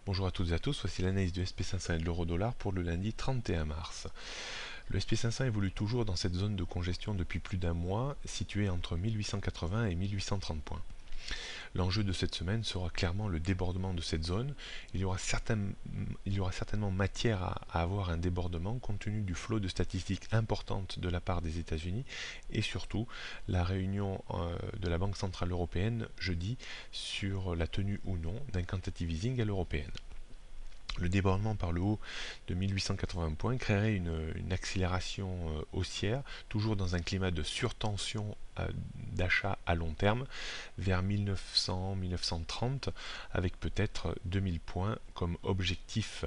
Bonjour à toutes et à tous, voici l'analyse du SP500 et de l'euro-dollar pour le lundi 31 mars. Le SP500 évolue toujours dans cette zone de congestion depuis plus d'un mois, située entre 1880 et 1830 points. L'enjeu de cette semaine sera clairement le débordement de cette zone. Il y aura certainement matière à avoir un débordement compte tenu du flot de statistiques importantes de la part des États-Unis et surtout la réunion de la Banque Centrale Européenne jeudi sur la tenue ou non d'un quantitative easing à l'européenne. Le débordement par le haut de 1880 points créerait une accélération haussière, toujours dans un climat de surtension d'achat à long terme, vers 1900-1930, avec peut-être 2000 points comme objectif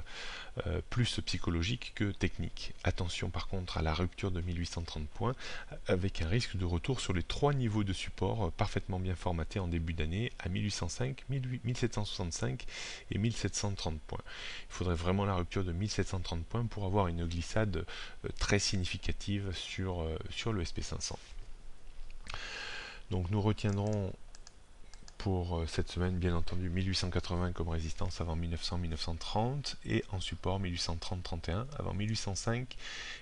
plus psychologique que technique. Attention par contre à la rupture de 1830 points, avec un risque de retour sur les trois niveaux de support parfaitement bien formatés en début d'année à 1805, 1765 et 1730 points. Il faudrait vraiment la rupture de 1730 points pour avoir une glissade très significative sur le SP500. Donc nous retiendrons pour cette semaine, bien entendu, 1880 comme résistance avant 1900-1930 et en support 1830-31 avant 1805,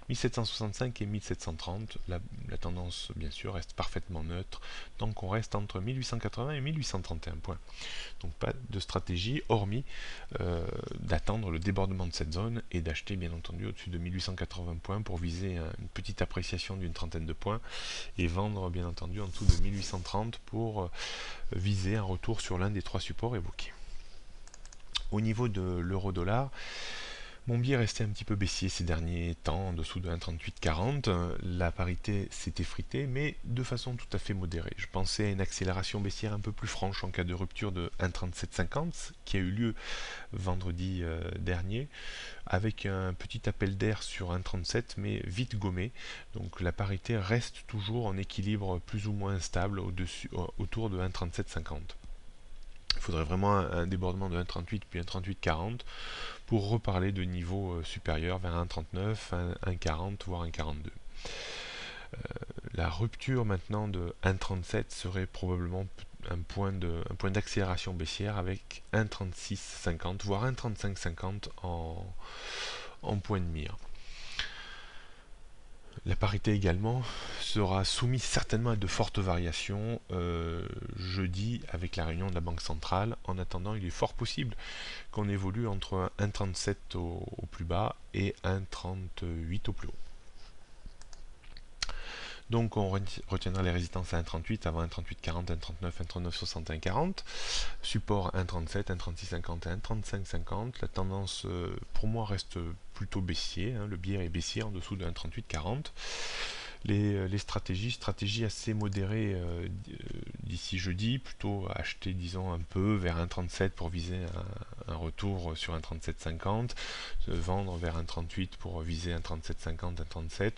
1765 et 1730. La tendance, bien sûr, reste parfaitement neutre tant qu'on reste entre 1880 et 1831 points. Donc pas de stratégie hormis d'attendre le débordement de cette zone et d'acheter bien entendu au-dessus de 1880 points pour viser une petite appréciation d'une trentaine de points et vendre bien entendu en dessous de 1830 pour viser un retour sur l'un des trois supports évoqués. Au niveau de l'euro-dollar, mon biais est resté un petit peu baissier ces derniers temps, en dessous de 1,3840. La parité s'est effritée, mais de façon tout à fait modérée. Je pensais à une accélération baissière un peu plus franche en cas de rupture de 1,3750, qui a eu lieu vendredi dernier, avec un petit appel d'air sur 1,37, mais vite gommé. Donc la parité reste toujours en équilibre plus ou moins stable autour de 1,3750. Il faudrait vraiment un débordement de 1,38 puis 1,3840 pour reparler de niveaux supérieurs vers 1,39, 1,40 voire 1,42. La rupture maintenant de 1,37 serait probablement un point d'accélération baissière avec 1,3650 voire 1,3550 en point de mire. La parité également sera soumise certainement à de fortes variations jeudi avec la réunion de la Banque centrale. En attendant, il est fort possible qu'on évolue entre 1,37 au plus bas et 1,38 au plus haut. Donc on retiendra les résistances à 1,38 avant 1,3840, 1,39, 1,3960, 1,40. Support 1,37, 1,3650 et 1,3550. La tendance pour moi reste plutôt baissier. Le biais est baissier en dessous de 1,3840. Les stratégies assez modérées d'ici jeudi, plutôt acheter disons un peu vers 1,37 pour viser un retour sur 1,3750, vendre vers 1,38 pour viser 1,3750, 1,37.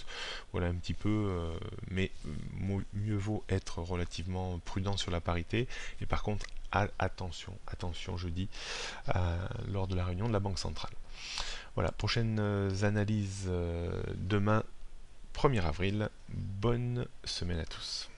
Voilà un petit peu, mais mieux vaut être relativement prudent sur la parité. Et par contre, attention jeudi lors de la réunion de la Banque centrale. Voilà, prochaines analyses demain 1er avril. Bonne semaine à tous.